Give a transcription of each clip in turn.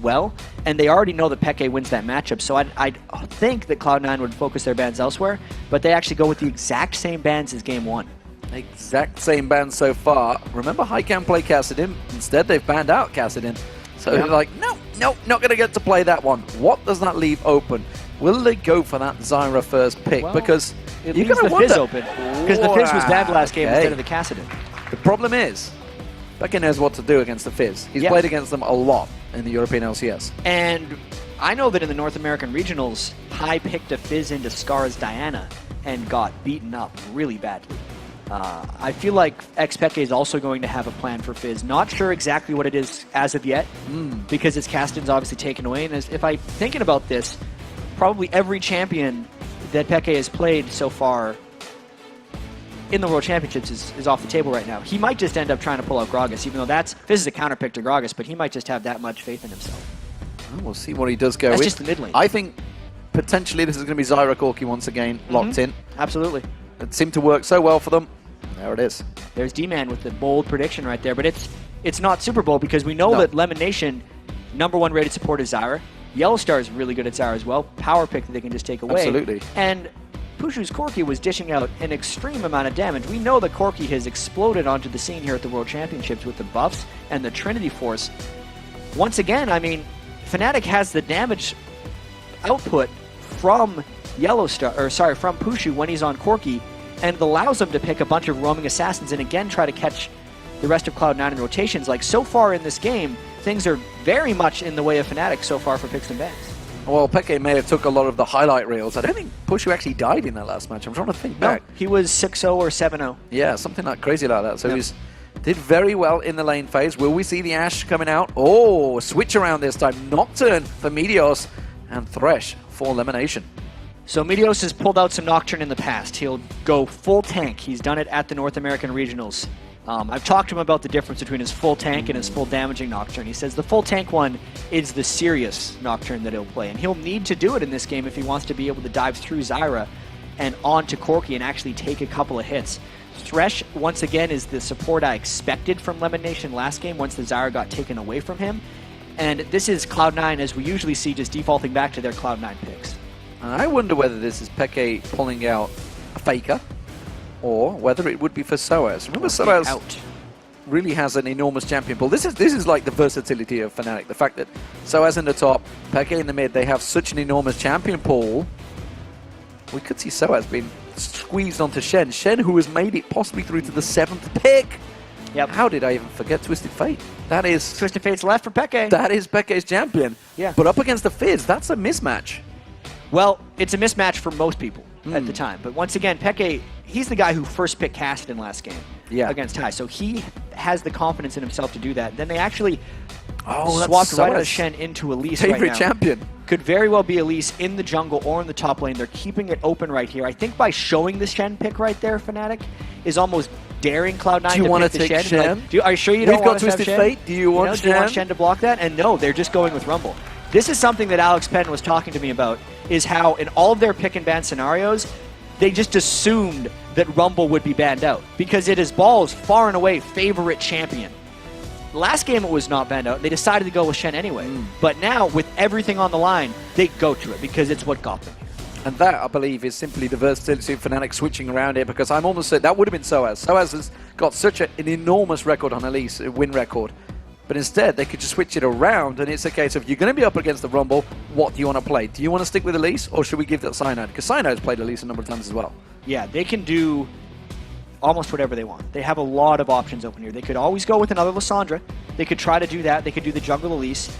well, and they already know that Peke wins that matchup, so I think that Cloud9 would focus their bans elsewhere, but they actually go with the exact same bans as Game 1. Exact same bans so far. Remember, High can play Kassadin. Instead, they've banned out Kassadin. So they're like, no, not going to get to play that one. What does that leave open? Will they go for that Zyra first pick? Well, because it you're leaves going to the Fizz wonder. open, because the Fizz was banned last game instead of the Kassadin. The problem is, Peke knows what to do against the Fizz. He's played against them a lot in the European LCS. And I know that in the North American regionals, High picked a Fizz into Scar's Diana and got beaten up really badly. I feel like Peke is also going to have a plan for Fizz. Not sure exactly what it is as of yet, because his Kassadin's obviously taken away. And if I'm thinking about this, probably every champion that Peke has played so far in the World Championships is off the table right now. He might just end up trying to pull out Gragas, even though Fizz is a counter pick to Gragas, but he might just have that much faith in himself. Well, we'll see what he does go That's with. just the mid lane. I think potentially this is going to be Zyra Corki once again, locked in. Absolutely. It seemed to work so well for them. There it is. There's D-Man with the bold prediction right there, but it's not Super Bowl because we know that Lemon Nation, #1 rated support is Zyra. Yellowstar is really good at Zyra as well. Power pick that they can just take away. Absolutely. And Pushu's Corki was dishing out an extreme amount of damage. We know that Corki has exploded onto the scene here at the World Championships with the buffs and the Trinity Force. Once again, I mean, Fnatic has the damage output from from Pushu when he's on Corki, and it allows him to pick a bunch of roaming assassins and again try to catch the rest of Cloud9 in rotations. Like, so far in this game, things are very much in the way of Fnatic so far for picks and bans. Well, Peke may have took a lot of the highlight reels. I don't think Pushu actually died in that last match. I'm trying to think back. He was 6-0 or 7-0. Yeah, something like crazy like that. So he's did very well in the lane phase. Will we see the Ashe coming out? Oh, switch around this time. Nocturne for Meteos and Thresh for Elimination. So Meteos has pulled out some Nocturne in the past. He'll go full tank. He's done it at the North American Regionals. I've talked to him about the difference between his full tank and his full damaging Nocturne. He says the full tank one is the serious Nocturne that he'll play, and he'll need to do it in this game if he wants to be able to dive through Zyra and onto Corki and actually take a couple of hits. Thresh, once again, is the support I expected from Lemon Nation last game once the Zyra got taken away from him. And this is Cloud9, as we usually see, just defaulting back to their Cloud9 picks. I wonder whether this is Peke pulling out a Faker or whether it would be for Soaz. Remember, Soaz really has an enormous champion pool. This is like the versatility of Fnatic. The fact that Soaz in the top, Peke in the mid, they have such an enormous champion pool. We could see Soaz being squeezed onto Shen. Shen, who has made it possibly through to the 7th pick. Yep. How did I even forget Twisted Fate? That is Twisted Fate's left for Peke. That is Peke's champion. Yeah. But up against the Fizz, that's a mismatch. Well, it's a mismatch for most people at the time. But once again, Peke, he's the guy who first picked Kassadin last game against High. So he has the confidence in himself to do that. Then they actually swapped right out of Shen into Elise right now. Favorite champion. Could very well be Elise in the jungle or in the top lane. They're keeping it open right here. I think by showing the Shen pick right there, Fnatic, is almost daring Cloud9 to pick the Shen. Shen? Like, are you sure you don't want Twisted Fate. Do you want Shen? Do you want Shen to block that? And no, they're just going with Rumble. This is something that Alex Penn was talking to me about, is how in all of their pick and ban scenarios, they just assumed that Rumble would be banned out because it is Ball's far and away favorite champion. Last game it was not banned out. They decided to go with Shen anyway. But now, with everything on the line, they go to it because it's what got them here. And that, I believe, is simply the versatility of Fnatic switching around it, because I'm almost certain that would have been Soaz. Soaz has got such an enormous record on Elise, a win record. But instead, they could just switch it around, and it's a case of, you're going to be up against the Rumble, what do you want to play? Do you want to stick with Elise, or should we give that Cyanide? Because Cyanide's played Elise a number of times as well. Yeah, they can do almost whatever they want. They have a lot of options open here. They could always go with another Lissandra. They could try to do that. They could do the jungle Elise.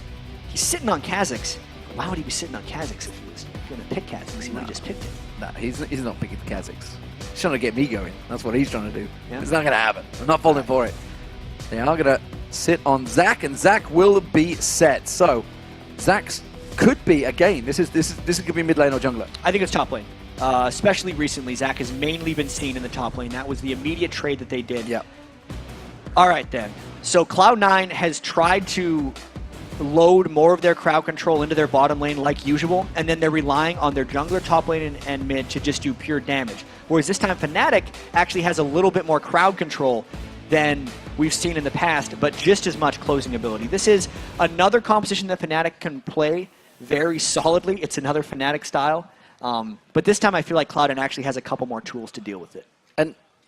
He's sitting on Kha'Zix. Why would he be sitting on Kha'Zix if he was going to pick Kha'Zix? He would have just picked it. Nah, he's not picking Kha'Zix. He's trying to get me going. That's what he's trying to do. Yeah. It's not going to happen. I'm not falling for it. They are going to sit on Zac, and Zac will be set. So, Zac's could be, again, this could be mid lane or jungler. I think it's top lane. Especially recently, Zac has mainly been seen in the top lane. That was the immediate trade that they did. Yeah. All right, then. So Cloud9 has tried to load more of their crowd control into their bottom lane like usual, and then they're relying on their jungler, top lane, and mid to just do pure damage. Whereas this time, Fnatic actually has a little bit more crowd control than we've seen in the past, but just as much closing ability. This is another composition that Fnatic can play very solidly. It's another Fnatic style. But this time I feel like Cloud9 actually has a couple more tools to deal with it.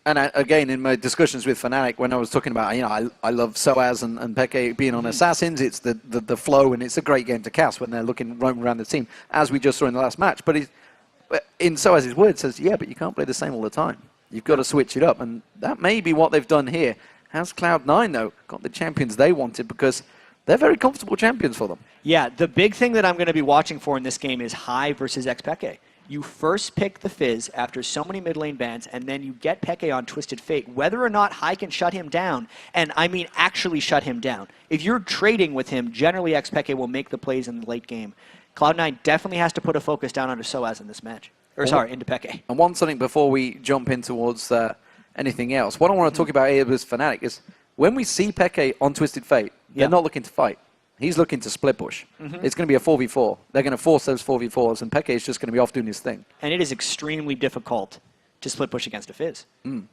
And again, in my discussions with Fnatic, when I was talking about, I love Soaz and Peke being on Assassins, it's the flow, and it's a great game to cast when they're roaming around the team, as we just saw in the last match. But in Soaz's words, says, yeah, but you can't play the same all the time. You've got to switch it up, and that may be what they've done here. Has Cloud9, though, got the champions they wanted, because they're very comfortable champions for them. Yeah, the big thing that I'm going to be watching for in this game is Hai versus xPeke. You first pick the Fizz after so many mid lane bans, and then you get Peke on Twisted Fate. Whether or not Hai can shut him down, and I mean actually shut him down. If you're trading with him, generally xPeke will make the plays in the late game. Cloud9 definitely has to put a focus down onto Soaz in this match. Or sorry, into Peke. And one something before we jump in towards anything else. What I want to talk about here with Fnatic is when we see Peke on Twisted Fate, they're not looking to fight. He's looking to split push. It's going to be a 4v4. They're going to force those 4v4s, and Peke is just going to be off doing his thing. And it is extremely difficult to split push against a Fizz.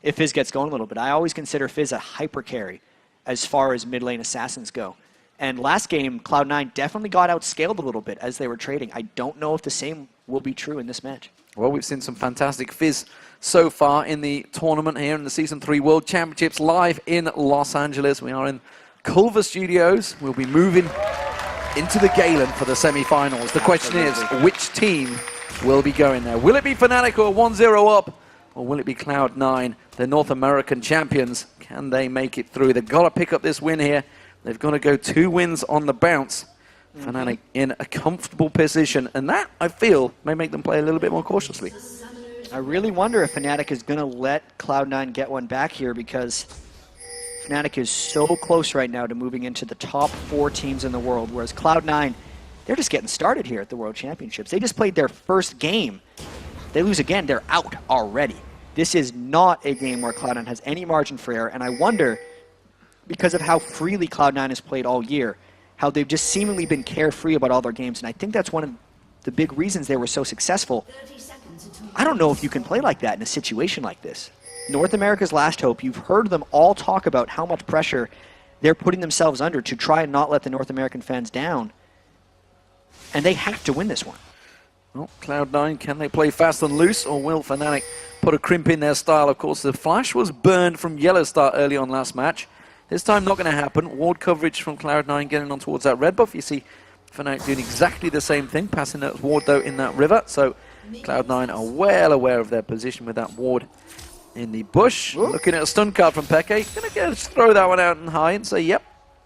If Fizz gets going a little bit. I always consider Fizz a hyper carry as far as mid lane assassins go. And last game, Cloud9 definitely got outscaled a little bit as they were trading. I don't know if the same will be true in this match. Well, we've seen some fantastic Fizz so far in the tournament here in the Season 3 World Championships live in Los Angeles. We are in Culver Studios. We'll be moving into the Galen for the semi-finals. The question is, which team will be going there? Will it be Fnatic who are 1-0 up, or will it be Cloud9, the North American champions? Can they make it through? They've got to pick up this win here. They've got to go 2 wins on the bounce. Fnatic in a comfortable position, and that, I feel, may make them play a little bit more cautiously. I really wonder if Fnatic is going to let Cloud9 get one back here, because Fnatic is so close right now to moving into the top 4 teams in the world, whereas Cloud9, they're just getting started here at the World Championships. They just played their first game. They lose again, they're out already. This is not a game where Cloud9 has any margin for error, and I wonder, because of how freely Cloud9 has played all year, how they've just seemingly been carefree about all their games, and I think that's one of the big reasons they were so successful. I don't know if you can play like that in a situation like this. North America's last hope, you've heard them all talk about how much pressure they're putting themselves under to try and not let the North American fans down. And they have to win this one. Well, Cloud9, can they play fast and loose, or will Fnatic put a crimp in their style? Of course, the flash was burned from Yellow Star early on last match. This time not going to happen. Ward coverage from Cloud9 getting on towards that red buff. You see Fnatic doing exactly the same thing, passing that ward though in that river. So Cloud9 are well aware of their position with that ward in the bush. Ooh. Looking at a stun card from Peke. Going to throw that one out and high and say, yep,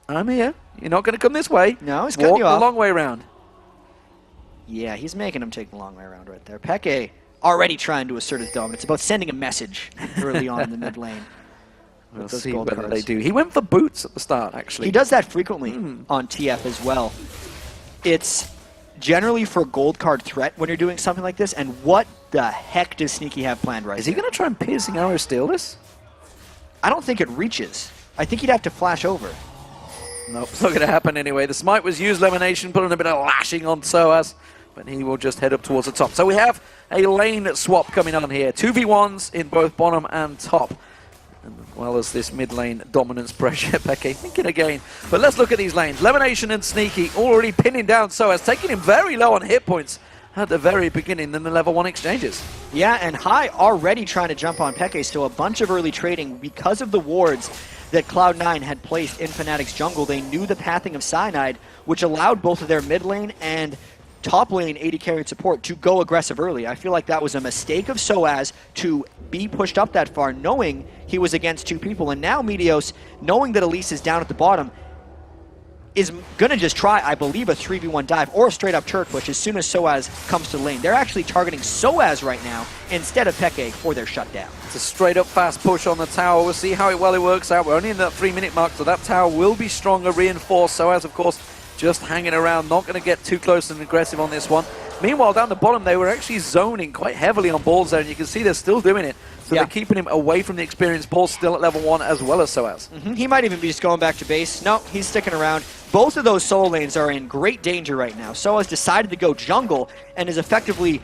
I'm here. You're not going to come this way. No, he's cutting you off. Walk the long way around. Yeah, he's making him take the long way around right there. Peke already trying to assert his dominance. It's about sending a message early on in the mid lane. We'll see whether they do. He went for boots at the start, actually. He does that frequently on TF as well. It's generally for gold card threat when you're doing something like this, and what the heck does Sneaky have planned right now? Is he going to try and piercing arrow steal this? I don't think it reaches. I think he'd have to flash over. Nope, it's not going to happen anyway. The smite was used, Lemonation, putting a bit of lashing on Soaz, but he will just head up towards the top. So we have a lane swap coming on here. 2v1s in both bottom and top. As well as this mid lane dominance pressure. Peke thinking again. But let's look at these lanes. Lemonation and Sneaky already pinning down Soaz, taking him very low on hit points at the very beginning in the level 1 exchanges. Yeah, and Hai already trying to jump on Peke, so a bunch of early trading because of the wards that Cloud9 had placed in Fnatic's jungle. They knew the pathing of Cyanide, which allowed both of their mid lane and top lane AD carry support to go aggressive early. I feel like that was a mistake of Soaz to be pushed up that far, knowing he was against 2 people. And now Meteos, knowing that Elise is down at the bottom, is going to just try, I believe, a 3v1 dive or a straight up turret push as soon as Soaz comes to the lane. They're actually targeting Soaz right now instead of Peke for their shutdown. It's a straight up fast push on the tower. We'll see how well it works out. We're only in that 3-minute mark, so that tower will be stronger, reinforced. Soaz, of course, just hanging around, not going to get too close and aggressive on this one. Meanwhile, down the bottom, they were actually zoning quite heavily on balls there, and you can see they're still doing it. So they're keeping him away from the experienced ball, still at level 1 as well as Soaz. He might even be just going back to base. No, he's sticking around. Both of those solo lanes are in great danger right now. Soaz decided to go jungle and is effectively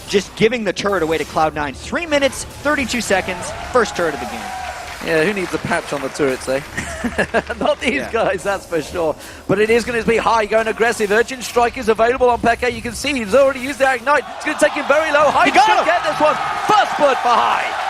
just giving the turret away to Cloud9. 3 minutes, 32 seconds, first turret of the game. Yeah, who needs a patch on the turrets, eh? Not these guys, that's for sure. But it is going to be High going aggressive. Urgent Strike is available on Peke. You can see he's already used the Ignite. It's going to take him very low. High should get this one. First blood for High.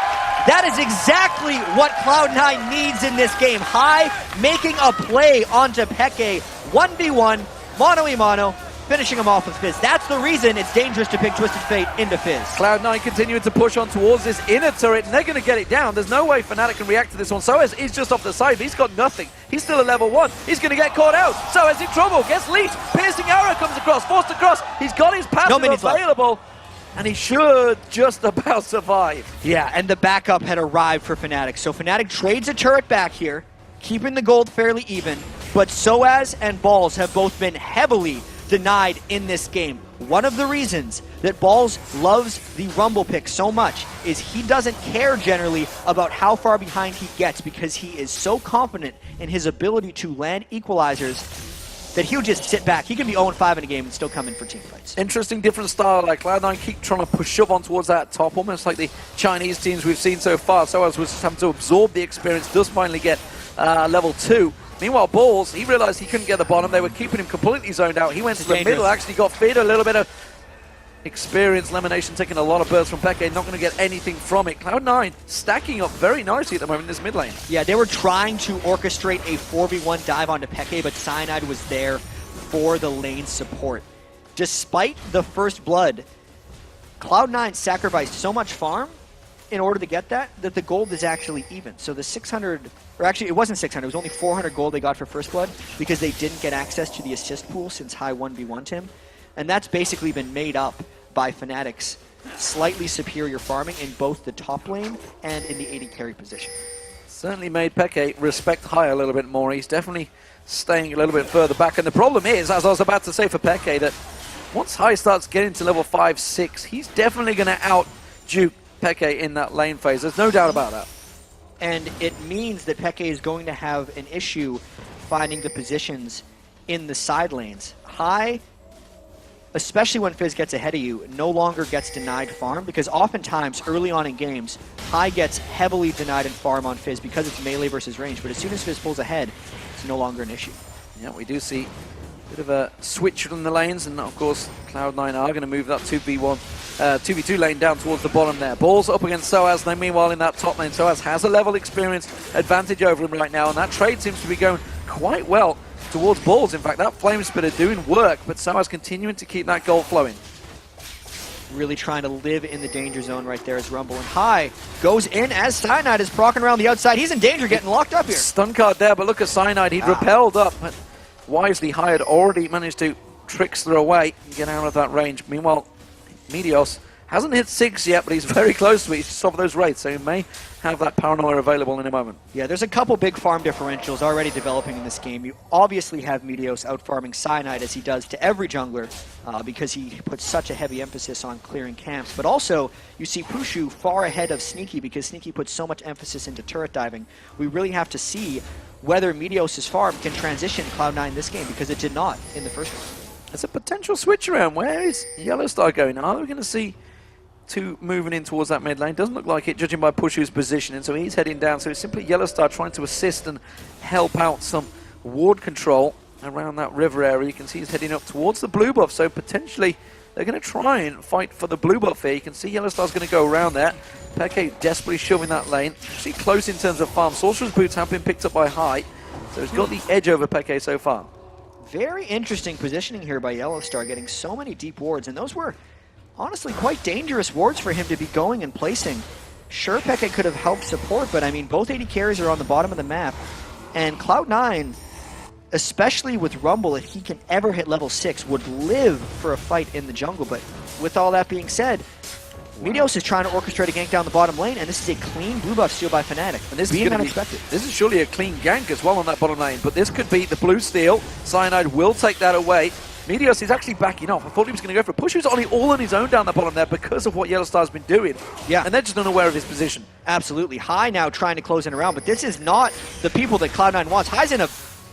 That is exactly what Cloud9 needs in this game. High making a play onto Peke. 1v1, mano-a-mano, finishing him off with Fizz. That's the reason it's dangerous to pick Twisted Fate into Fizz. Cloud9 continuing to push on towards this inner turret, and they're going to get it down. There's no way Fnatic can react to this one. Soaz is just off the side, but he's got nothing. He's still at level 1. He's going to get caught out. Soaz in trouble, gets leashed. Piercing arrow comes across, forced across. He's got his passive available, and he should just about survive. Yeah, and the backup had arrived for Fnatic. So Fnatic trades a turret back here, keeping the gold fairly even, but Soaz and Balls have both been heavily denied in this game. One of the reasons that Balls loves the Rumble pick so much is he doesn't care generally about how far behind he gets because he is so confident in his ability to land equalizers that he'll just sit back. He can be 0-5 in a game and still come in for team fights. Interesting, different style. Like Cloud9 keep trying to push up on towards that top, almost like the Chinese teams we've seen so far. Soaz was just having to absorb the experience, does finally get level 2. Meanwhile, Balls, he realized he couldn't get the bottom. They were keeping him completely zoned out. He went to the middle, actually got fed a little bit of experience. Lemonation taking a lot of bursts from Peke, not going to get anything from it. Cloud9 stacking up very nicely at the moment in this mid lane. Yeah, they were trying to orchestrate a 4v1 dive onto Peke, but Cyanide was there for the lane support. Despite the first blood, Cloud9 sacrificed so much farm in order to get that the gold is actually even. So the 600, or actually it wasn't 600, it was only 400 gold they got for first blood because they didn't get access to the assist pool since High 1v1'd him. And that's basically been made up by Fnatic's slightly superior farming in both the top lane and in the AD carry position. Certainly made Peke respect High a little bit more. He's definitely staying a little bit further back. And the problem is, as I was about to say for Peke, that once High starts getting to level 5, 6, he's definitely going to out-duke Peke in that lane phase. There's no doubt about that. And it means that Peke is going to have an issue finding the positions in the side lanes. High, especially when Fizz gets ahead of you, no longer gets denied farm because oftentimes early on in games, High gets heavily denied in farm on Fizz because it's melee versus range, but as soon as Fizz pulls ahead, it's no longer an issue. Yeah, we do see a bit of a switch from the lanes, and of course Cloud9 are going to move that 2v2 lane down towards the bottom there. Balls up against Soaz, then meanwhile in that top lane, Soaz has a level experience advantage over him right now, and that trade seems to be going quite well towards Balls. In fact, that Flame Spitter doing work, but Soaz continuing to keep that gold flowing. Really trying to live in the danger zone right there as Rumble, and High goes in as Cyanide is procking around the outside. He's in danger getting locked up here. Stun card there, but look at Cyanide, he'd repelled up, but wisely High had already managed to trickster away and get out of that range. Meanwhile, Meteos hasn't hit 6 yet, but he's very close to it. He's just off those rates, so he may have that paranoia available in a moment. Yeah, there's a couple big farm differentials already developing in this game. You obviously have Meteos out-farming Cyanide as he does to every jungler because he puts such a heavy emphasis on clearing camps. But also, you see Pushu far ahead of Sneaky because Sneaky puts so much emphasis into turret diving. We really have to see whether Meteos' farm can transition Cloud9 this game because it did not in the first one. There's a potential switch around. Where is Yellowstar going? Are we going to see two moving in towards that mid lane? Doesn't look like it, judging by Pushu's position, and so he's heading down. So it's simply Yellowstar trying to assist and help out some ward control around that river area. You can see he's heading up towards the blue buff, so potentially they're going to try and fight for the blue buff here. You can see Yellowstar's going to go around there. Peke desperately shoving that lane. Actually close in terms of farm. Sorcerer's Boots have been picked up by High, so he's got the edge over Peke so far. Very interesting positioning here by Yellowstar, getting so many deep wards, and those were honestly quite dangerous wards for him to be going and placing. Sure, Peke could have helped support, but I mean, both AD carries are on the bottom of the map, and Cloud9, especially with Rumble, if he can ever hit level 6, would live for a fight in the jungle. But with all that being said, Meteos is trying to orchestrate a gank down the bottom lane, and this is a clean blue buff steal by Fnatic. And this is unexpected. This is surely a clean gank as well on that bottom lane, but this could be the blue steal. Cyanide will take that away. Meteos is actually backing off. I thought he was going to go for a push. He was all on his own down the bottom there because of what Yellowstar's been doing. Yeah. And they're just unaware of his position. Absolutely. High now trying to close in around, but this is not the people that Cloud9 wants. High's in a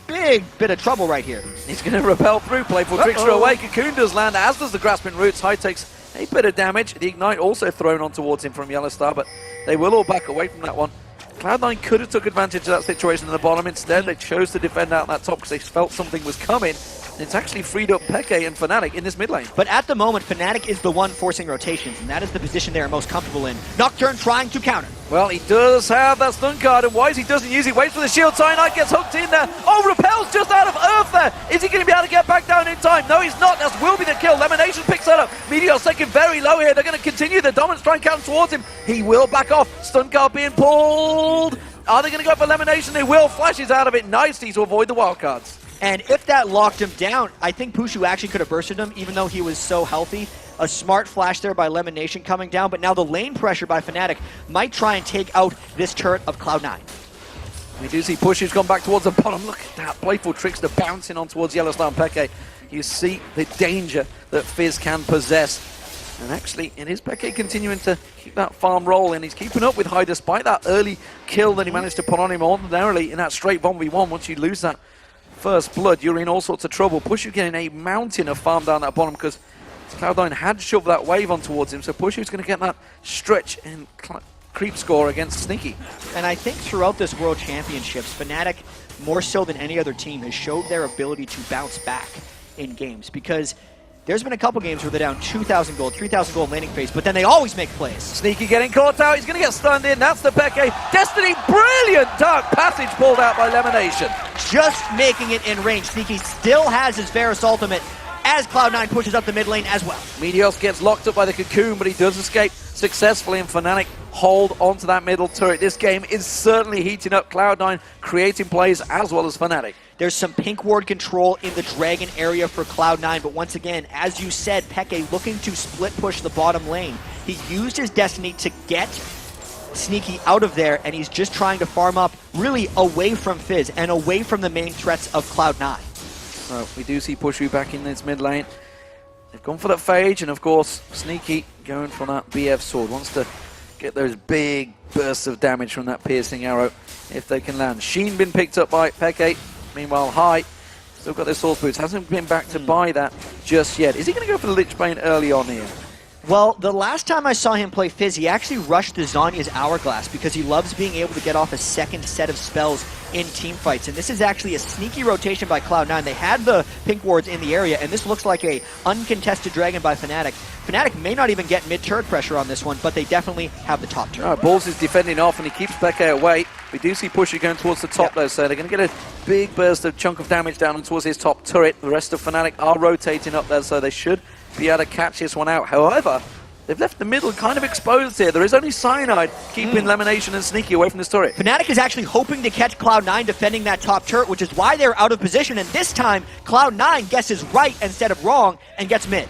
big bit of trouble right here. He's going to repel through, playful trickster away. Cocoon does land, as does the Grasping Roots. High takes a bit of damage. The Ignite also thrown on towards him from Yellowstar, but they will all back away from that one. Cloud9 could have took advantage of that situation in the bottom. Instead, they chose to defend out that top because they felt something was coming. And it's actually freed up Peke and Fnatic in this mid lane. But at the moment, Fnatic is the one forcing rotations, and that is the position they are most comfortable in. Nocturne trying to counter. Well, he does have that stun card, and Wise, he doesn't use it. Waits for the shield. Cyanide gets hooked in there. Oh, Repel's just out of Earth there. Is he going to be able to get back down in time? No, he's not. That will be the kill. Lemonation picks that up. Meteor's taken very low here. They're going to continue the dominance, try and counter towards him. He will back off. Stun card being pulled. Are they going to go for Lemonation? They will. Flashes out of it nicely to avoid the wildcards. And if that locked him down, I think Pushu actually could have bursted him, even though he was so healthy. A smart flash there by Lemonation coming down, but now the lane pressure by Fnatic might try and take out this turret of Cloud9. We do see Pushu's gone back towards the bottom. Look at that. Playful Trickster bouncing on towards Yellowstar and Peke. You see the danger that Fizz can possess. And actually, it is Peke continuing to keep that farm rolling. He's keeping up with High despite that early kill that he managed to put on him ordinarily in that straight 1v1. Once you lose that first blood, you're in all sorts of trouble. Pushu getting a mountain of farm down that bottom because Cloud9 had shoved that wave on towards him. So Pushu's going to get that stretch and creep score against Sneaky. And I think throughout this World Championships, Fnatic, more so than any other team, has showed their ability to bounce back in games, because there's been a couple games where they're down 2,000 gold, 3,000 gold laning phase, but then they always make plays. Sneaky getting caught out. He's going to get stunned in. That's the Peke. Destiny, brilliant dark passage pulled out by Lemonation. Just making it in range. Sneaky still has his Varus ultimate as Cloud9 pushes up the mid lane as well. Meteos gets locked up by the cocoon, but he does escape successfully, and Fnatic hold onto that middle turret. This game is certainly heating up. Cloud9 creating plays as well as Fnatic. There's some pink ward control in the Dragon area for Cloud9, but once again, as you said, Peke looking to split push the bottom lane. He used his Destiny to get Sneaky out of there, and he's just trying to farm up really away from Fizz and away from the main threats of Cloud9. Well, we do see Pushu back in this mid lane. They've gone for that Phage, and of course, Sneaky going for that BF sword. Wants to get those big bursts of damage from that piercing arrow if they can land. Sheen been picked up by Peke. Meanwhile, High still got their Source Boots. Hasn't been back to buy that just yet. Is he going to go for the Lich Bane early on here? Well, the last time I saw him play Fizz, he actually rushed the Zhonya's Hourglass because he loves being able to get off a second set of spells in team fights. And this is actually a sneaky rotation by Cloud9. They had the pink wards in the area, and this looks like a uncontested dragon by Fnatic. Fnatic may not even get mid-turret pressure on this one, but they definitely have the top turret. Balls is defending off, and he keeps Peke away. We do see Pushu going towards the top, though, so they're going to get a big burst of chunk of damage down towards his top turret. The rest of Fnatic are rotating up there, so they should be able to catch this one out. However, they've left the middle kind of exposed here. There is only Cyanide keeping Lemonation and Sneaky away from this turret. Fnatic is actually hoping to catch Cloud9 defending that top turret, which is why they're out of position, and this time Cloud9 guesses right instead of wrong and gets mid.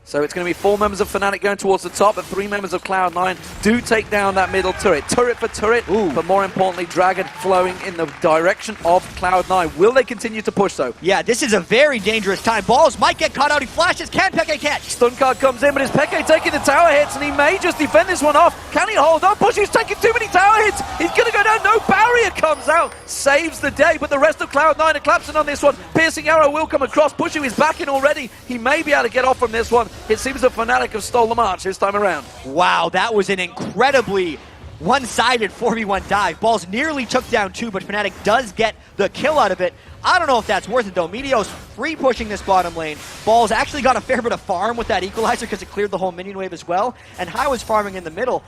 So it's going to be 4 members of Fnatic going towards the top, but 3 members of Cloud9 do take down that middle turret. Turret for turret, but more importantly, Dragon flowing in the direction of Cloud9. Will they continue to push, though? Yeah, this is a very dangerous time. Balls might get caught out. He flashes. Can Peke catch? Stun card comes in, but is Peke taking the tower hits, and he may just defend this one off. Can he hold on? Pushu's taking too many tower hits. He's going to go down. No barrier comes out. Saves the day, but the rest of Cloud9 are collapsing on this one. Piercing arrow will come across. Pushu is backing already. He may be able to get off from this one. It seems that Fnatic have stole the march this time around. Wow, that was an incredibly one-sided 4v1 dive. Balls nearly took down 2, but Fnatic does get the kill out of it. I don't know if that's worth it, though. Meteos free pushing this bottom lane. Balls actually got a fair bit of farm with that equalizer because it cleared the whole minion wave as well. And High was farming in the middle.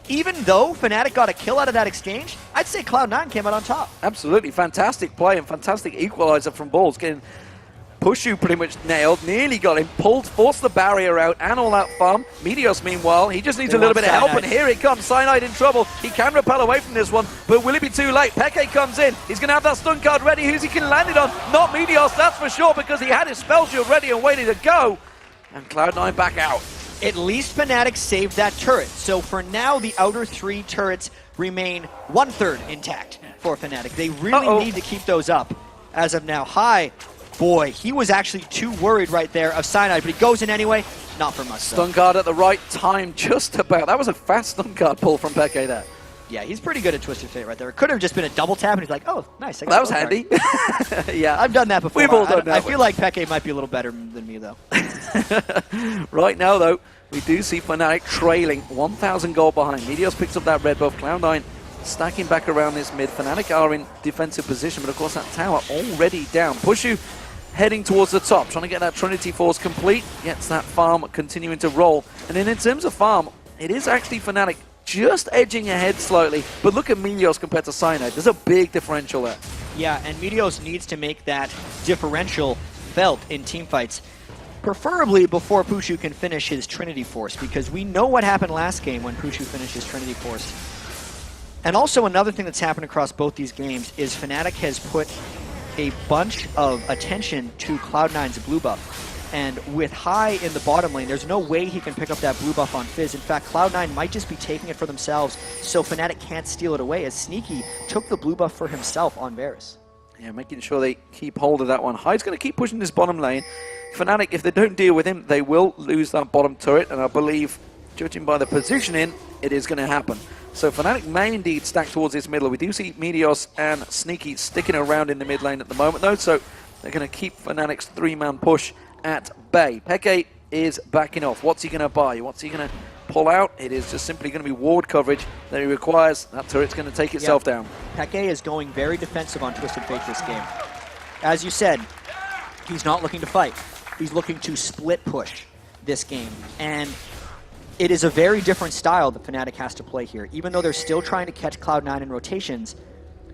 Even though Fnatic got a kill out of that exchange, I'd say Cloud9 came out on top. Absolutely. Fantastic play and fantastic equalizer from Balls. Getting Pushu pretty much nailed, nearly got him, pulled, forced the barrier out, and all that farm. Meteos, meanwhile, he just needs a little bit of help, and here it comes. Cyanide in trouble. He can repel away from this one, but will it be too late? Peke comes in. He's going to have that stun card ready. Who's he can land it on? Not Meteos, that's for sure, because he had his spell shield ready and waiting to go. And Cloud9 back out. At least Fnatic saved that turret. So for now, the outer 3 turrets remain 1/3 intact for Fnatic. They really need to keep those up as of now. High. Boy, he was actually too worried right there of Cyanide, but he goes in anyway. Not for much, though. Stun card at the right time, just about. That was a fast stun card pull from Peke there. Yeah, he's pretty good at Twisted Fate right there. It could have just been a double tap, and he's like, oh, nice. That was handy. Yeah, I've done that before. We've all done that. I feel like Peke might be a little better than me, though. Right now, though, we do see Fnatic trailing 1,000 gold behind. Meteos picks up that red buff. Cloud9 stacking back around this mid. Fnatic are in defensive position, but of course that tower already down. Pushu heading towards the top, trying to get that Trinity Force complete. Gets that farm continuing to roll. And then in terms of farm, it is actually Fnatic just edging ahead slightly. But look at Meteos compared to Cyanide. There's a big differential there. Yeah, and Meteos needs to make that differential felt in teamfights. Preferably before Pushu can finish his Trinity Force, because we know what happened last game when Pushu finished his Trinity Force. And also another thing that's happened across both these games is Fnatic has put a bunch of attention to Cloud9's blue buff. And with High in the bottom lane, there's no way he can pick up that blue buff on Fizz. In fact, Cloud9 might just be taking it for themselves, so Fnatic can't steal it away, as Sneaky took the blue buff for himself on Varus. Yeah, making sure they keep hold of that one. High's going to keep pushing this bottom lane. Fnatic, if they don't deal with him, they will lose that bottom turret, and I believe, judging by the positioning, it is going to happen. So Fnatic may indeed stack towards this middle. We do see Meteos and Sneaky sticking around in the mid lane at the moment, though, so they're going to keep Fnatic's three-man push at bay. Peke is backing off. What's he going to buy? What's he going to pull out? It is just simply going to be ward coverage that he requires. That turret's going to take itself down. Peke is going very defensive on Twisted Fate this game. As you said, he's not looking to fight. He's looking to split push this game. And it is a very different style that Fnatic has to play here. Even though they're still trying to catch Cloud9 in rotations,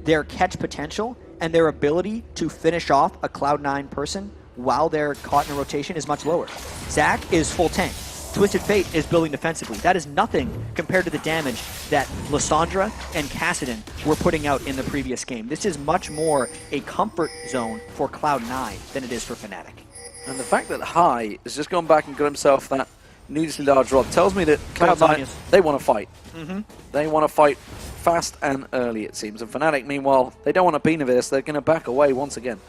their catch potential and their ability to finish off a Cloud9 person while they're caught in a rotation is much lower. Zac is full tank. Twisted Fate is building defensively. That is nothing compared to the damage that Lissandra and Kassadin were putting out in the previous game. This is much more a comfort zone for Cloud9 than it is for Fnatic. And the fact that High has just gone back and got himself that needlessly large rod tells me that Cloud9, they want to fight. They want to fight fast and early, it seems. And Fnatic, meanwhile, they don't want to be in this. They're going to back away once again.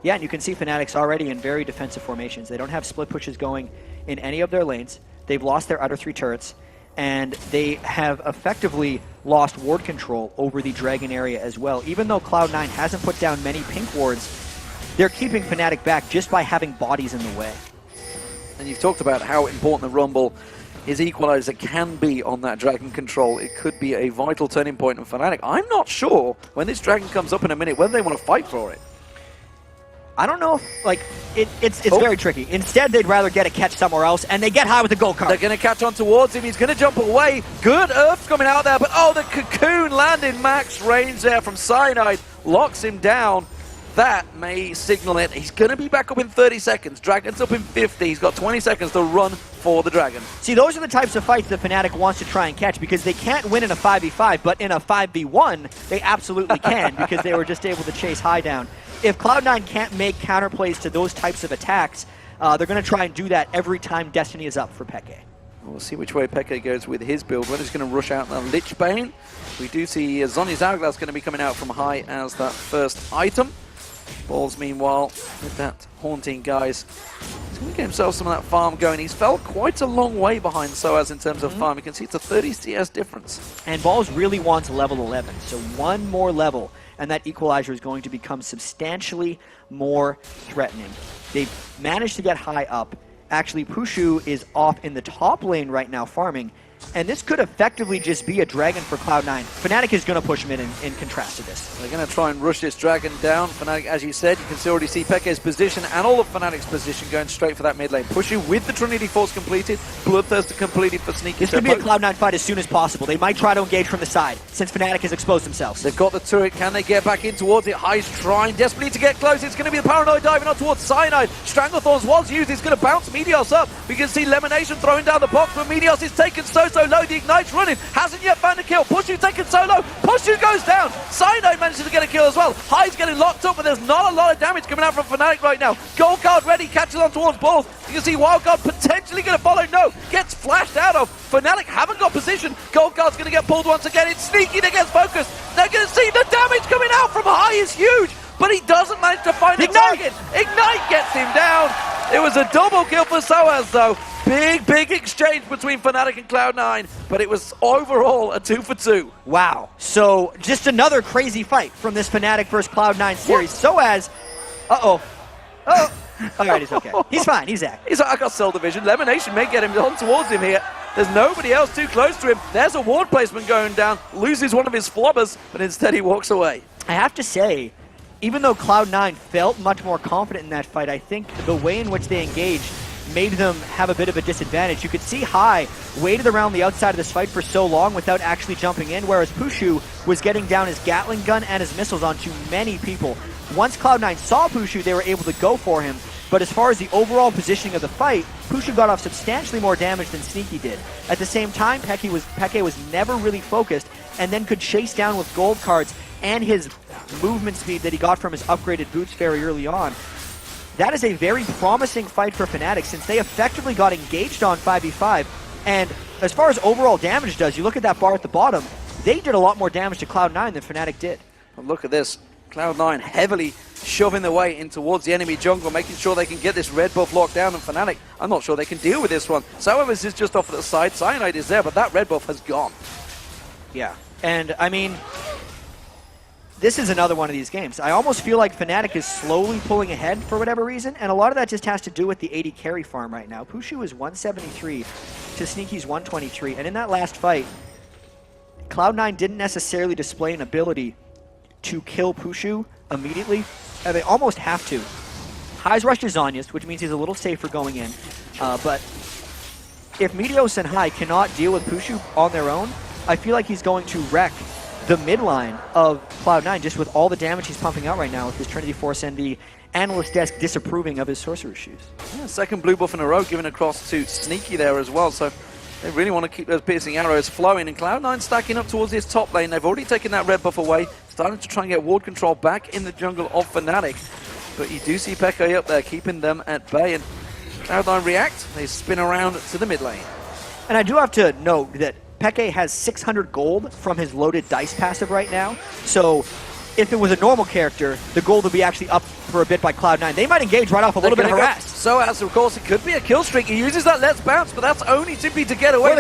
Yeah, and you can see Fnatic's already in very defensive formations. They don't have split pushes going in any of their lanes. They've lost their outer three turrets, and they have effectively lost ward control over the Dragon area as well. Even though Cloud9 hasn't put down many pink wards, they're keeping Fnatic back just by having bodies in the way. And you've talked about how important the Rumble is equalizer can be on that Dragon control. It could be a vital turning point in Fnatic. I'm not sure when this Dragon comes up in a minute whether they want to fight for it. I don't know if, it's very tricky. Instead, they'd rather get a catch somewhere else, and they get High with the gold card. They're going to catch on towards him. He's going to jump away. Good Earth coming out there, but oh, the cocoon landing max range there from Cyanide locks him down. That may signal it. He's going to be back up in 30 seconds. Dragon's up in 50. He's got 20 seconds to run for the Dragon. See, those are the types of fights that Fnatic wants to try and catch, because they can't win in a 5v5, but in a 5v1, they absolutely can, because they were just able to chase High down. If Cloud9 can't make counterplays to those types of attacks, they're going to try and do that every time Destiny is up for Peke. We'll see which way Peke goes with his build. Whether he's going to rush out the Lich Bane. We do see Zhonya's Hourglass going to be coming out from High as that first item. Balls, meanwhile, with that haunting, guys. He's going to get himself some of that farm going. He's fell quite a long way behind Soaz in terms of farm. You can see it's a 30 CS difference. And Balls really wants level 11, so one more level, and that equalizer is going to become substantially more threatening. They've managed to get High up. Actually, Pushu is off in the top lane right now farming, and this could effectively just be a Dragon for Cloud9. Fnatic is going to push mid in contrast to this. They're going to try and rush this Dragon down. Fnatic, as you said, you can already see Peke's position and all of Fnatic's position going straight for that mid lane. Pushu with the Trinity Force completed, Bloodthirster completed for Sneaky. This could be a Cloud9 fight as soon as possible. They might try to engage from the side, since Fnatic has exposed themselves. They've got the turret. Can they get back in towards it? High's trying desperately to get close. It's going to be the Paranoid diving on towards Cyanide. Stranglethorns was used. It's going to bounce Meteos up. We can see Lemonation throwing down the box, but Meteos is taken so low. The Ignite's running. Hasn't yet found a kill. Pushu taken so low. Pushu goes down. Cyanide manages to get a kill as well. High's getting locked up, but there's not a lot of damage coming out from Fnatic right now. Gold card ready. Catches on towards Balls. You can see Wildcard potentially going to follow. No. Gets flashed out of. Fnatic haven't got position. Gold card's going to get pulled once again. It's Sneaky that gets focused. They're going to see the damage coming out from High is huge, but he doesn't manage to find the target. Ignite gets him down. It was a double kill for Soaz, though. Big exchange between Fnatic and Cloud9, but it was overall a 2-for-2. Wow. So just another crazy fight from this Fnatic versus Cloud9 series. Soaz, all right, he's okay. He's fine. He's Zac. He's like, I got Cell Division. Lemonation may get him on towards him here. There's nobody else too close to him. There's a ward placement going down. Loses one of his flobbers, but instead he walks away. I have to say, even though Cloud9 felt much more confident in that fight, I think the way in which they engaged made them have a bit of a disadvantage. You could see Hai waited around the outside of this fight for so long without actually jumping in, whereas Pushu was getting down his Gatling gun and his missiles onto many people. Once Cloud9 saw Pushu, they were able to go for him, but as far as the overall positioning of the fight, Pushu got off substantially more damage than Sneaky did. At the same time, Peke was never really focused and then could chase down with gold cards and his movement speed that he got from his upgraded boots very early on. That is a very promising fight for Fnatic since they effectively got engaged on 5v5. And as far as overall damage does, you look at that bar at the bottom, they did a lot more damage to Cloud9 than Fnatic did. But look at this. Cloud9 heavily shoving their way in towards the enemy jungle, making sure they can get this red buff locked down, and Fnatic, I'm not sure they can deal with this one. Soas is just off to the side, Cyanide is there, but that red buff has gone. Yeah, and I mean, this is another one of these games. I almost feel like Fnatic is slowly pulling ahead for whatever reason, and a lot of that just has to do with the 80 carry farm right now. Pushu is 173 to Sneaky's 123, and in that last fight, Cloud9 didn't necessarily display an ability to kill Pushu immediately, and they almost have to. Hai's rushed to Zhonya's, which means he's a little safer going in, but if Meteos and Hai cannot deal with Pushu on their own, I feel like he's going to wreck the mid line of Cloud9 just with all the damage he's pumping out right now with his Trinity Force and the analyst desk disapproving of his Sorcerer's Shoes. Yeah, second blue buff in a row given across to Sneaky there as well, so they really want to keep those piercing arrows flowing, and Cloud9 stacking up towards this top lane. They've already taken that red buff away, starting to try and get ward control back in the jungle of Fnatic. But you do see Peke up there, keeping them at bay, and Cloud9 react. They spin around to the mid lane. And I do have to note that Peke has 600 gold from his loaded dice passive right now, so if it was a normal character, the gold would be actually up for a bit by Cloud9. They might engage right off a little bit of harassed. So as of course it could be a kill streak. He uses that let's bounce, but that's only simply to get away.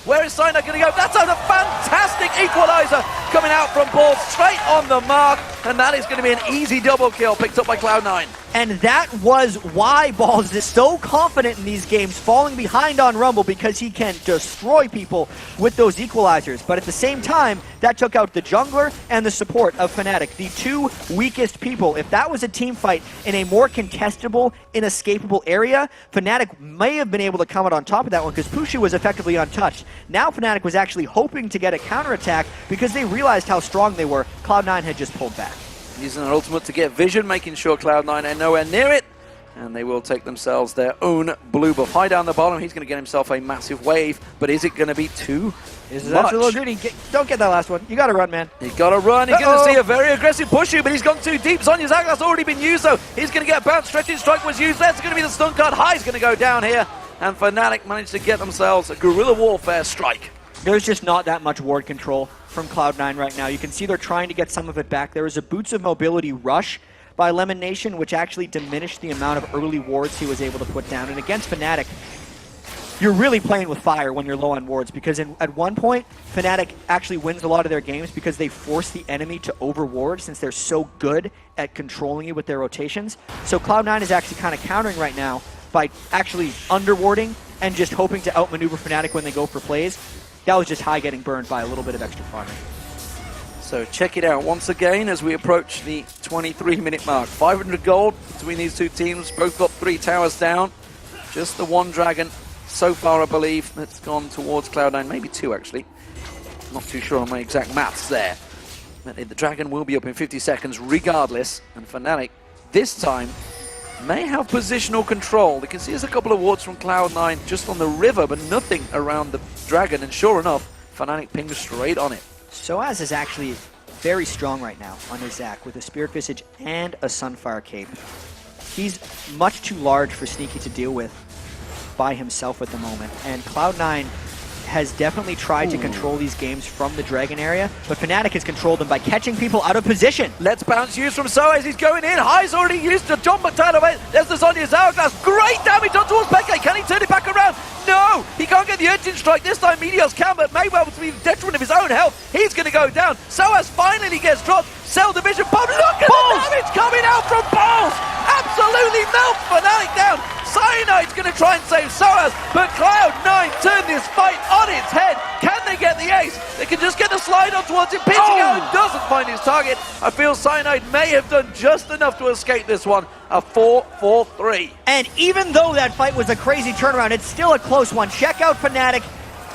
Where is Cyanide going to go? That's a fantastic equalizer coming out from Paul, straight on the mark, and that is going to be an easy double kill picked up by Cloud9. And that was why Balls is so confident in these games, falling behind on Rumble, because he can destroy people with those equalizers. But at the same time, that took out the jungler and the support of Fnatic, the two weakest people. If that was a team fight in a more contestable, inescapable area, Fnatic may have been able to come out on top of that one because Pushu was effectively untouched. Now Fnatic was actually hoping to get a counterattack because they realized how strong they were. Cloud9 had just pulled back. Using their ultimate to get vision, making sure Cloud9 are nowhere near it. And they will take themselves their own blue buff. High down the bottom, he's going to get himself a massive wave. But is it going to be too That's much? a little greedy. Don't get that last one. You got to run, man. He's got to run. He's going to see a very aggressive Pushu, but he's gone too deep. Zonya's Agla's already been used, though. He's going to get bounced. Stretching Strike was used. That's going to be the stun card. High's going to go down here. And Fnatic managed to get themselves a guerrilla warfare strike. There's just not that much ward control from Cloud9 right now. You can see they're trying to get some of it back. There was a Boots of Mobility rush by Lemon Nation, which actually diminished the amount of early wards he was able to put down. And against Fnatic, you're really playing with fire when you're low on wards, because at one point, Fnatic actually wins a lot of their games because they force the enemy to overward since they're so good at controlling you with their rotations. So Cloud9 is actually kind of countering right now by actually underwarding and just hoping to outmaneuver Fnatic when they go for plays. That was just High getting burned by a little bit of extra farming. So check it out once again as we approach the 23-minute mark. 500 gold between these two teams. Both got 3 towers down. Just the one dragon so far, I believe, that's gone towards Cloud9. Maybe 2, actually. Not too sure on my exact maths there. But the dragon will be up in 50 seconds regardless. And Fnatic, this time, may have positional control. You can see there's a couple of wards from Cloud9 just on the river, but nothing around the dragon. And sure enough, Fnatic pings straight on it. Soaz is actually very strong right now on his Zac with a Spirit Visage and a Sunfire Cape. He's much too large for Sneaky to deal with by himself at the moment, and Cloud9 has definitely tried to control these games from the Dragon area, but Fnatic has controlled them by catching people out of position. Let's bounce used from Soaz. He's going in. High's already used to John McTaylor. There's the Zonya's Hourglass. Great damage on towards Peke. Can he turn it back around? No! He can't get the urgent strike. This time Meteos can, but may well be the detriment of his own health. He's going to go down. Soaz finally gets dropped. Cell division pump. Look at the damage coming out from Balls! Absolutely melt Fnatic down. Cyanide's going to try and save SOAS, but Cloud9 turned this fight on its head. Can they get the ace? They can just get the slide on towards him. Pitching out doesn't find his target. I feel Cyanide may have done just enough to escape this one. A 4-4-3. And even though that fight was a crazy turnaround, it's still a close one. Check out Fnatic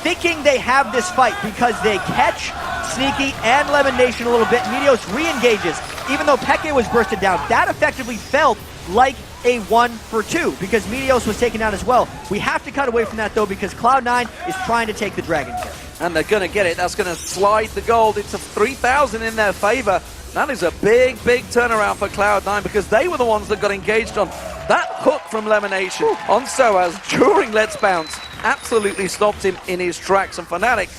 thinking they have this fight because they catch Sneaky and Lemon Nation a little bit. Meteos re-engages. Even though Peke was bursted down, that effectively felt like a 1-for-2 because Meteos was taken down as well. We have to cut away from that though because Cloud9 is trying to take the Dragon carry. And they're going to get it. That's going to slide the gold. It's a 3,000 in their favor. That is a big, big turnaround for Cloud9 because they were the ones that got engaged on that hook from Lemonation on SOAS during Let's Bounce. Absolutely stopped him in his tracks. And Fnatic,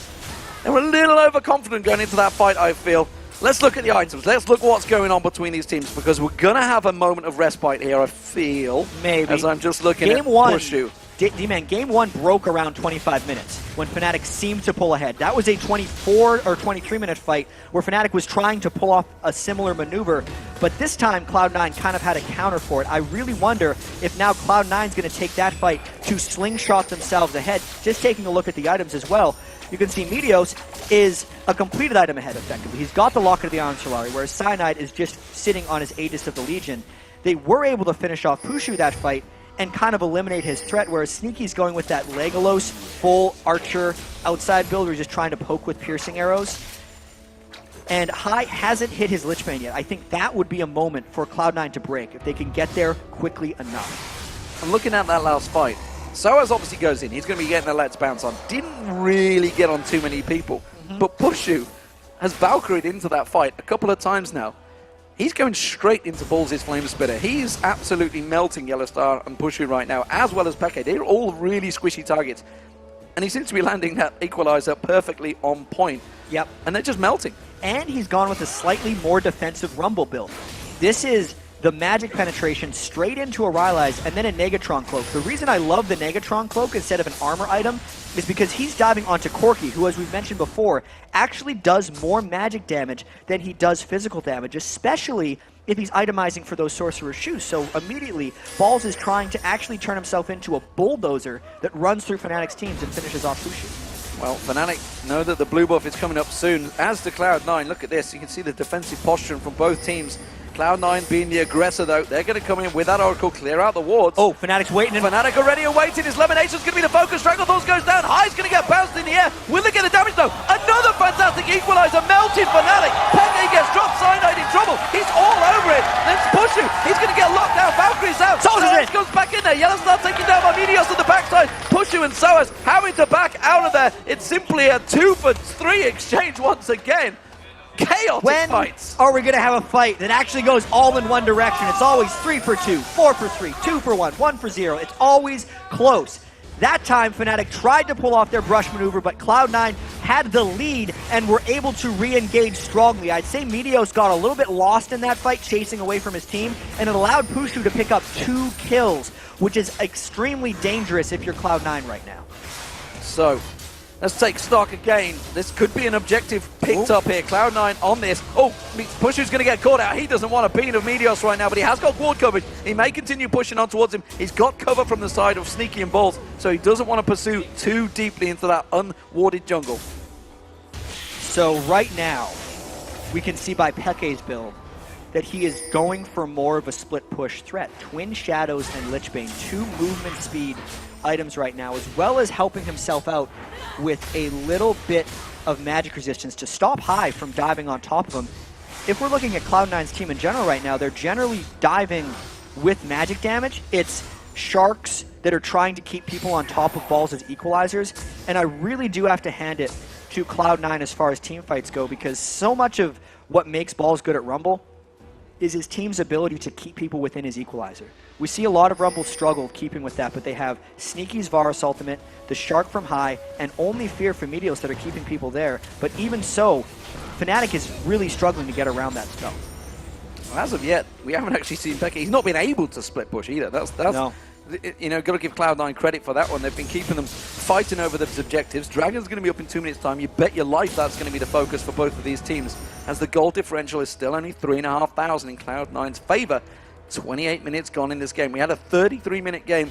they were a little overconfident going into that fight, I feel. Let's look at the items. Let's look what's going on between these teams because we're going to have a moment of respite here, I feel. Maybe. As I'm just looking at Pushu. D-Man, game one broke around 25 minutes when Fnatic seemed to pull ahead. That was a 24 or 23-minute fight where Fnatic was trying to pull off a similar maneuver, but this time Cloud9 kind of had a counter for it. I really wonder if now Cloud9's going to take that fight to slingshot themselves ahead. Just taking a look at the items as well, you can see Meteos is a completed item ahead effectively. He's got the Locket of the Iron Solari, whereas Cyanide is just sitting on his Aegis of the Legion. They were able to finish off Pushu that fight and kind of eliminate his threat, whereas Sneaky's going with that Legolas full Archer outside build where he's just trying to poke with piercing arrows. And High hasn't hit his Lichbane yet. I think that would be a moment for Cloud9 to break if they can get there quickly enough. I'm looking at that last fight. SOAS obviously goes in. He's going to be getting the Let's Bounce on. Didn't really get on too many people. But Pushu has Valkyried into that fight a couple of times now. He's going straight into Balls' Flame Spitter. He's absolutely melting Yellowstar and Pushu right now, as well as Peke. They're all really squishy targets. And he seems to be landing that equalizer perfectly on point. Yep. And they're just melting. And he's gone with a slightly more defensive Rumble build. This is the magic penetration straight into a Rylai's and then a Negatron Cloak. The reason I love the Negatron Cloak instead of an armor item is because he's diving onto Corki, who, as we've mentioned before, actually does more magic damage than he does physical damage, especially if he's itemizing for those Sorcerer's Shoes. So immediately, Balls is trying to actually turn himself into a bulldozer that runs through Fnatic's teams and finishes off Pushu. Well, Fnatic know that the blue buff is coming up soon, as to Cloud9. Look at this. You can see the defensive posture from both teams. Cloud9 being the aggressor, though. They're going to come in with that Oracle, clear out the wards. Oh, Fnatic's waiting. Fnatic already awaiting. His Lemonation's going to be the focus. Stranglethorns goes down. High's going to get bounced in the air. Will they get the damage, though? Another fantastic equalizer. Melted Fnatic. Peke gets dropped. Cyanide in trouble. He's all over it. Then Pushu. He's going to get locked down. Valkyrie's out. SOAS goes back in there. Yellowstar taken down by Meteos on the backside. Pushu and SOAS having to back out of there. It's simply a 2-for-3 exchange once again. Chaotic fights. Are we going to have a fight that actually goes all in one direction? It's always 3-for-2, 4-for-3, 2-for-1, 1-for-0. It's always close. That time, Fnatic tried to pull off their brush maneuver, but Cloud9 had the lead and were able to re-engage strongly. I'd say Meteos got a little bit lost in that fight, chasing away from his team, and it allowed Pushu to pick up 2 kills, which is extremely dangerous if you're Cloud9 right now. So, let's take stock again. This could be an objective picked up here. Cloud9 on this. Oh, Pushu's going to get caught out. He doesn't want a bean of Meteos right now, but he has got ward coverage. He may continue pushing on towards him. He's got cover from the side of Sneaky and Balls, so he doesn't want to pursue too deeply into that unwarded jungle. So right now, we can see by Peke's build that he is going for more of a split push threat. Twin Shadows and Lichbane, 2 movement speed items right now, as well as helping himself out with a little bit of magic resistance to stop High from diving on top of him. If we're looking at Cloud9's team in general right now, they're generally diving with magic damage. It's Sharks that are trying to keep people on top of Balls as equalizers, and I really do have to hand it to Cloud9 as far as team fights go, because so much of what makes Balls good at Rumble is his team's ability to keep people within his equalizer. We see a lot of Rumble struggle keeping with that, but they have Sneaky's Varus ultimate, the Shark from High, and only Fear from Meteos that are keeping people there. But even so, Fnatic is really struggling to get around that spell. Well, as of yet, we haven't actually seen Peke. He's not been able to split push either. That's no. You know, got to give Cloud9 credit for that one. They've been keeping them fighting over those objectives. Dragon's going to be up in 2 minutes' time. You bet your life that's going to be the focus for both of these teams, as the goal differential is still only 3,500 in Cloud9's favor. 28 minutes gone in this game. We had a 33-minute game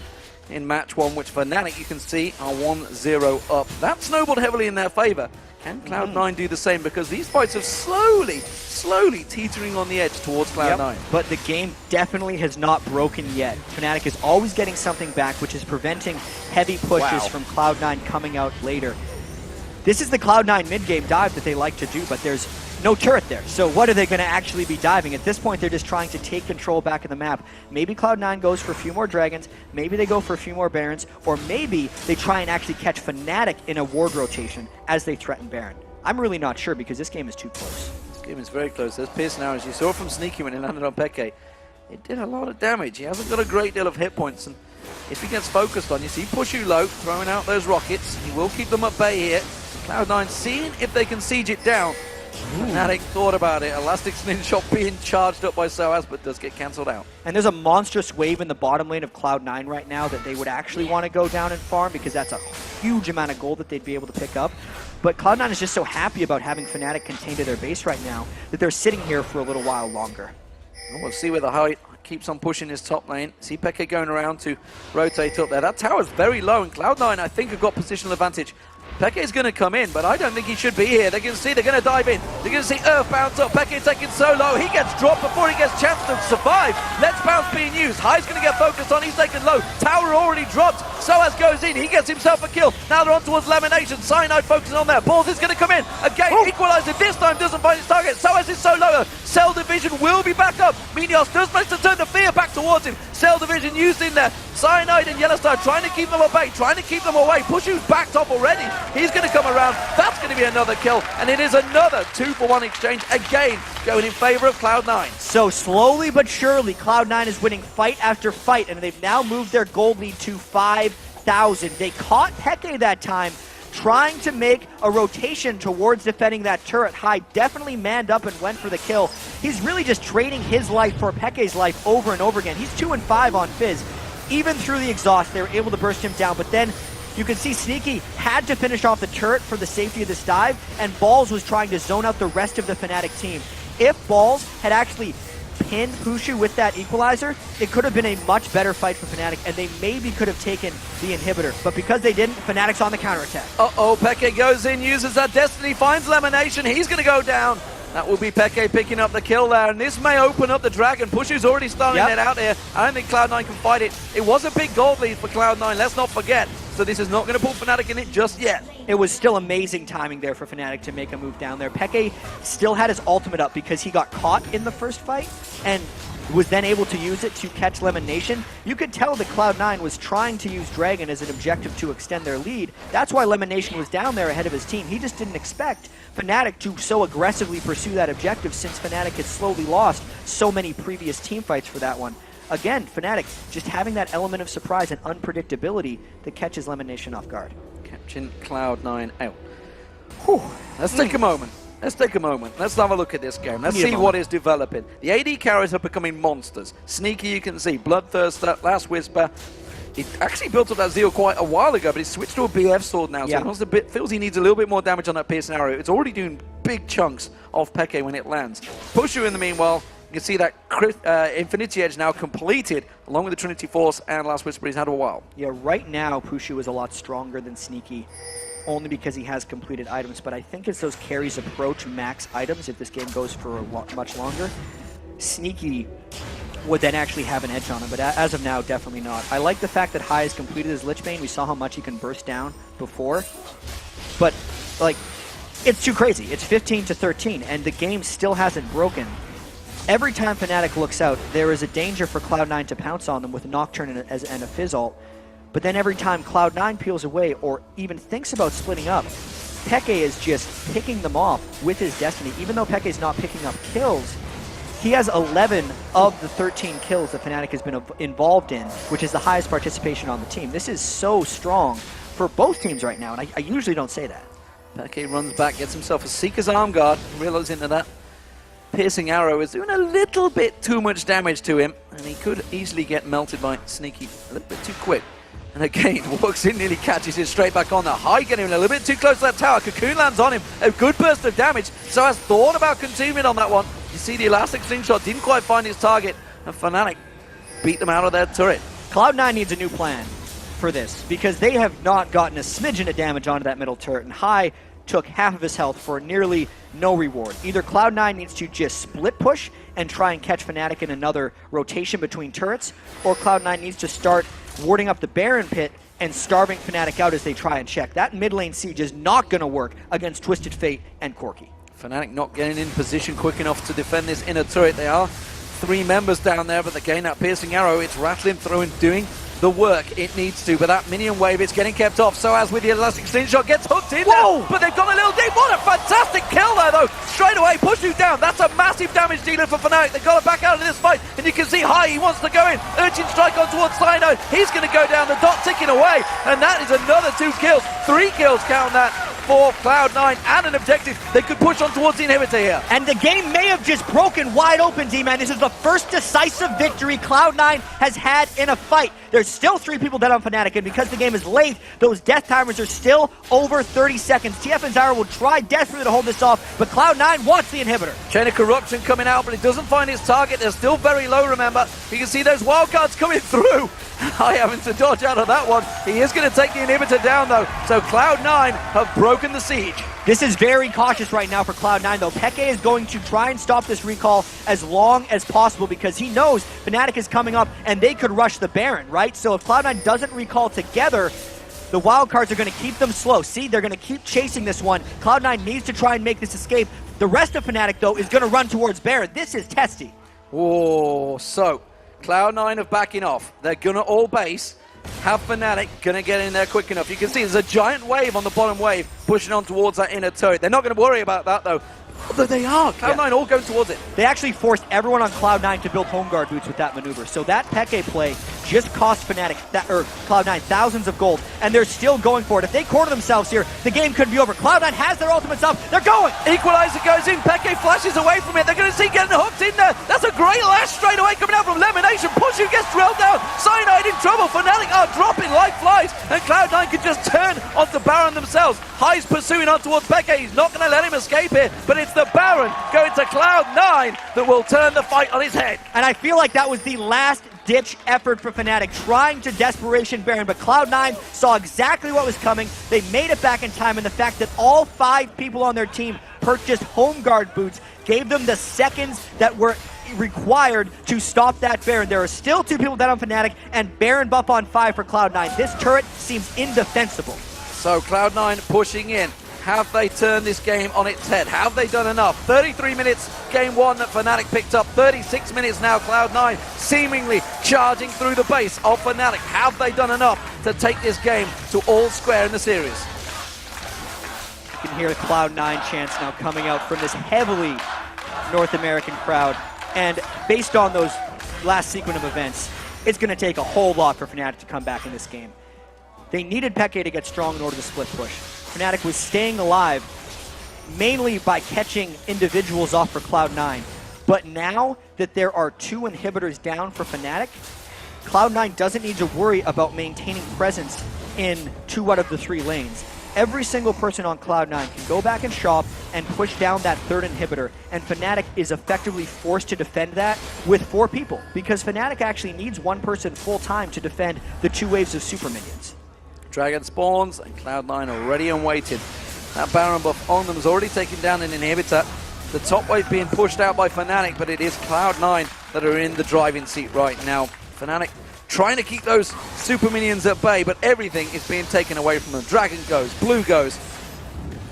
in match 1, which Fnatic, you can see, are 1-0 up. That snowballed heavily in their favor. Can Cloud9 do the same? Because these fights are slowly teetering on the edge towards Cloud9. But the game definitely has not broken yet. Fnatic is always getting something back, which is preventing heavy pushes from Cloud9 coming out later. This is the Cloud9 mid-game dive that they like to do, but there's no turret there. So what are they going to actually be diving? At this point, they're just trying to take control back of the map. Maybe Cloud9 goes for a few more dragons, maybe they go for a few more barons, or maybe they try and actually catch Fnatic in a ward rotation as they threaten baron. I'm really not sure because this game is too close. This game is very close. There's Pierce now, as you saw from Sneaky when he landed on Peke. It did a lot of damage. He hasn't got a great deal of hit points, and if he gets focused on, you see Pushu low, throwing out those rockets. He will keep them at bay here. Cloud9 seeing if they can siege it down. Fnatic thought about it. Elastic Slingshot being charged up by Soaz, but does get cancelled out. And there's a monstrous wave in the bottom lane of Cloud9 right now that they would actually want to go down and farm because that's a huge amount of gold that they'd be able to pick up. But Cloud9 is just so happy about having Fnatic contained to their base right now that they're sitting here for a little while longer. We'll see where the height keeps on pushing his top lane. See Peke going around to rotate up there. That tower's very low, and Cloud9, I think, have got positional advantage. Peke is going to come in, but I don't think he should be here. They're going to see, they're going to dive in. They're going to see Earth bounce up. Peke taking so low. He gets dropped before he gets a chance to survive. Let's bounce being used. High's going to get focused on. He's taken low. Tower already dropped. Soaz goes in. He gets himself a kill. Now they're on towards Lamination. Cyanide focusing on there. Balls is going to come in. Again, Equalizer this time doesn't find his target. Soaz is so low. Cell Division will be back up. Minios does manage to turn the fear back towards him. Cell Division used in there. Cyanide and Yellowstar trying to keep them at bay, trying to keep them away. Pushu's backed up already. He's going to come around. That's going to be another kill. And it is another 2-for-1 exchange. Again, going in favor of Cloud9. So slowly but surely, Cloud9 is winning fight after fight, and they've now moved their gold lead to 5,000. They caught Peke that time, trying to make a rotation towards defending that turret. High definitely manned up and went for the kill. He's really just trading his life for Peke's life over and over again. He's 2-5 on Fizz. Even through the exhaust, they were able to burst him down, but then you can see Sneaky had to finish off the turret for the safety of this dive, and Balls was trying to zone out the rest of the Fnatic team. If Balls had actually pinned Pushu with that equalizer, it could have been a much better fight for Fnatic, and they maybe could have taken the inhibitor. But because they didn't, Fnatic's on the counterattack. Uh-oh, Peke goes in, uses that Destiny, finds Lamination. He's going to go down. That will be Peke picking up the kill there, and this may open up the dragon. Pushu's already starting it out here. I don't think Cloud9 can fight it. It was a big gold lead for Cloud9, let's not forget. So this is not going to put Fnatic in it just yet. It was still amazing timing there for Fnatic to make a move down there. Peke still had his ultimate up because he got caught in the first fight and was then able to use it to catch Lemonation. You could tell that Cloud9 was trying to use Dragon as an objective to extend their lead. That's why Lemonation was down there ahead of his team. He just didn't expect Fnatic to so aggressively pursue that objective since Fnatic had slowly lost so many previous team fights for that one. Again, Fnatic just having that element of surprise and unpredictability that catches Lemonation off guard. Catching Cloud9 out. Whew. Let's take a moment. Let's take a moment. Let's have a look at this game. Let's see what is developing. The AD carries are becoming monsters. Sneaky, you can see. Bloodthirst, that last Whisper. He actually built up that Zeal quite a while ago, but he switched to a BF sword now, so he wants feels he needs a little bit more damage on that piercing arrow. It's already doing big chunks off Peke when it lands. Pushu in the meanwhile, you can see that Infinity Edge now completed, along with the Trinity Force and Last Whisper he's had a while. Yeah, right now Pushu is a lot stronger than Sneaky, only because he has completed items, but I think as those carries approach max items, if this game goes for much longer, Sneaky would then actually have an edge on him, but as of now, definitely not. I like the fact that High has completed his Lich Bane. We saw how much he can burst down before, but like, it's too crazy. It's 15-13, and the game still hasn't broken. Every time Fnatic looks out, there is a danger for Cloud9 to pounce on them with a Nocturne and a Fizz ult. But then every time Cloud9 peels away or even thinks about splitting up, Peke is just picking them off with his Destiny. Even though Peke is not picking up kills, he has 11 of the 13 kills that Fnatic has been involved in, which is the highest participation on the team. This is so strong for both teams right now, and I usually don't say that. Peke runs back, gets himself a Seeker's Arm Guard, realizing that piercing arrow is doing a little bit too much damage to him, and he could easily get melted by Sneaky a little bit too quick. And again, walks in, nearly catches it straight back on. The High getting a little bit too close to that tower. Cocoon lands on him. A good burst of damage. So has thought about consuming on that one. You see the Elastic Slingshot didn't quite find his target. And Fnatic beat them out of their turret. Cloud9 needs a new plan. for this because they have not gotten a smidgen of damage onto that middle turret, and High took half of his health for nearly no reward. Either Cloud9 needs to just split push and try and catch Fnatic in another rotation between turrets, or Cloud9 needs to start warding up the Baron pit and starving Fnatic out as they try and check. That mid lane siege is not going to work against Twisted Fate and Corki. Fnatic not getting in position quick enough to defend this inner turret. They are 3 members down there, but they gain that piercing arrow. It's rattling through and doing the work it needs to, but that minion wave is getting kept off. So as with the elastic slingshot gets hooked in there, but they've gone a little deep. What a fantastic kill there though. Straight away, push you down. That's a massive damage dealer for Fnatic. They've got to back out of this fight, and you can see High, he wants to go in. Urgent strike on towards Cyno. He's going to go down, the dot ticking away, and that is another 2 kills. 3 kills, count that, for Cloud9 and an objective. They could push on towards the inhibitor here. And the game may have just broken wide open, D-Man. This is the first decisive victory Cloud9 has had in a fight. There's still 3 people dead on Fnatic, and because the game is late, those death timers are still over 30 seconds. TF and Zyra will try desperately to hold this off, but Cloud9 wants the inhibitor. Chain of Corruption coming out, but it doesn't find its target. They're still very low, remember. You can see those wildcards coming through. I having to dodge out of that one. He is going to take the inhibitor down, though. So Cloud9 have broken the siege. This is very cautious right now for Cloud9, though. Peke is going to try and stop this recall as long as possible because he knows Fnatic is coming up and they could rush the Baron, right? So if Cloud9 doesn't recall together, the wildcards are going to keep them slow. See, they're going to keep chasing this one. Cloud9 needs to try and make this escape. The rest of Fnatic, though, is going to run towards Baron. This is testy. Oh, so Cloud9 are backing off. They're going to all base. Have Fnatic going to get in there quick enough? You can see there's a giant wave on the bottom wave pushing on towards that inner turret. They're not going to worry about that, though. Although they are. Cloud9 all going towards it. They actually forced everyone on Cloud9 to build home guard boots with that maneuver. So that Peke play just cost Fnatic, or Cloud9, thousands of gold, and they're still going for it. If they corner themselves here, the game could be over. Cloud9 has their ultimates up. They're going! Equalizer goes in. Peke flashes away from it. They're going to see getting hooked in there. That's a great lash straight away coming out from Lemonation. Pushu gets drilled down. Cyanide in trouble. Fnatic are dropping like flies, and Cloud9 can just turn onto Baron themselves. High's pursuing on towards Peke. He's not going to let him escape here, but it's the Baron going to Cloud9 that will turn the fight on his head. And I feel like that was the last ditch effort for Fnatic, trying to desperation Baron, but Cloud9 saw exactly what was coming. They made it back in time, and the fact that all 5 people on their team purchased home guard boots gave them the seconds that were required to stop that Baron. There are still 2 people dead on Fnatic, and Baron buff on 5 for Cloud9. This turret seems indefensible. So Cloud9 pushing in. Have they turned this game on its head? Have they done enough? 33 minutes, game 1 that Fnatic picked up. 36 minutes now, Cloud9 seemingly charging through the base of Fnatic. Have they done enough to take this game to all square in the series? You can hear the Cloud9 chants now coming out from this heavily North American crowd. And based on those last sequence of events, it's going to take a whole lot for Fnatic to come back in this game. They needed Peke to get strong in order to split push. Fnatic was staying alive mainly by catching individuals off for Cloud9. But now that there are 2 inhibitors down for Fnatic, Cloud9 doesn't need to worry about maintaining presence in 2 out of the 3 lanes. Every single person on Cloud9 can go back and shop and push down that 3rd inhibitor, and Fnatic is effectively forced to defend that with 4 people, because Fnatic actually needs 1 person full-time to defend the 2 waves of super minions. Dragon spawns, and Cloud9 already unweighted. That Baron buff on them has already taken down an inhibitor. The top wave being pushed out by Fnatic, but it is Cloud9 that are in the driving seat right now. Fnatic trying to keep those super minions at bay, but everything is being taken away from them. Dragon goes, Blue goes.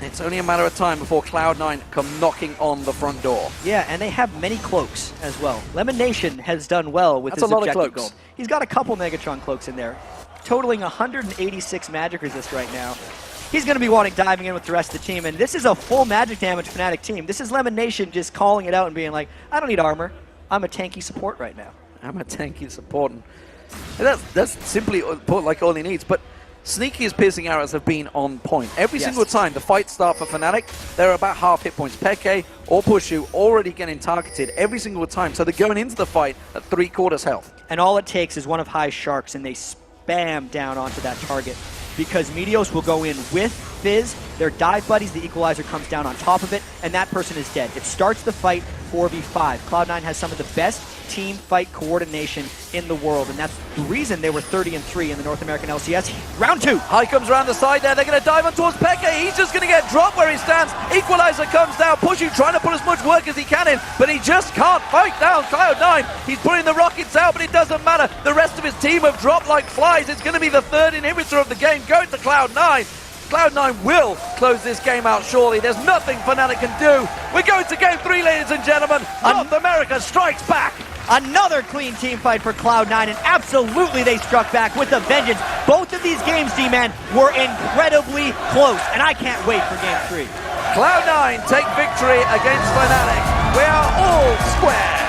It's only a matter of time before Cloud9 come knocking on the front door. Yeah, and they have many cloaks as well. Lemonation has done well with That's his a lot objective of cloaks. gold. He's got a couple Megatron cloaks in there, totaling 186 magic resist right now. He's going to be wanting diving in with the rest of the team, and this is a full magic damage Fnatic team. This is Lemonation just calling it out and being like, I don't need armor. I'm a tanky support right now. I'm a tanky support. And that's simply like all he needs. But Sneaky's piercing arrows have been on point. Every single time the fights start for Fnatic, they're about half hit points. Peke or Pushu already getting targeted every single time. So they're going into the fight at 3/4 health. And all it takes is one of High's sharks, and they spam down onto that target, because Meteos will go in with Fizz, their dive buddies, the equalizer comes down on top of it, and that person is dead. It starts the fight 4v5. Cloud9 has some of the best team fight coordination in the world, and that's the reason they were 30-3 in the North American LCS. Round 2. High comes around the side there. They're going to dive on towards Peke. He's just going to get dropped where he stands. Equalizer comes down, pushing, trying to put as much work as he can in, but he just can't fight down Cloud9. He's putting the rockets out, but it doesn't matter. The rest of his team have dropped like flies. It's going to be the third inhibitor of the game going to Cloud9. Cloud9 will close this game out surely. There's nothing Fnatic can do. We're going to game 3, ladies and gentlemen. North America strikes back. Another clean team fight for Cloud9, and absolutely they struck back with a vengeance. Both of these games, D-Man, were incredibly close, and I can't wait for game 3. Cloud9 take victory against Fnatic. We are all square.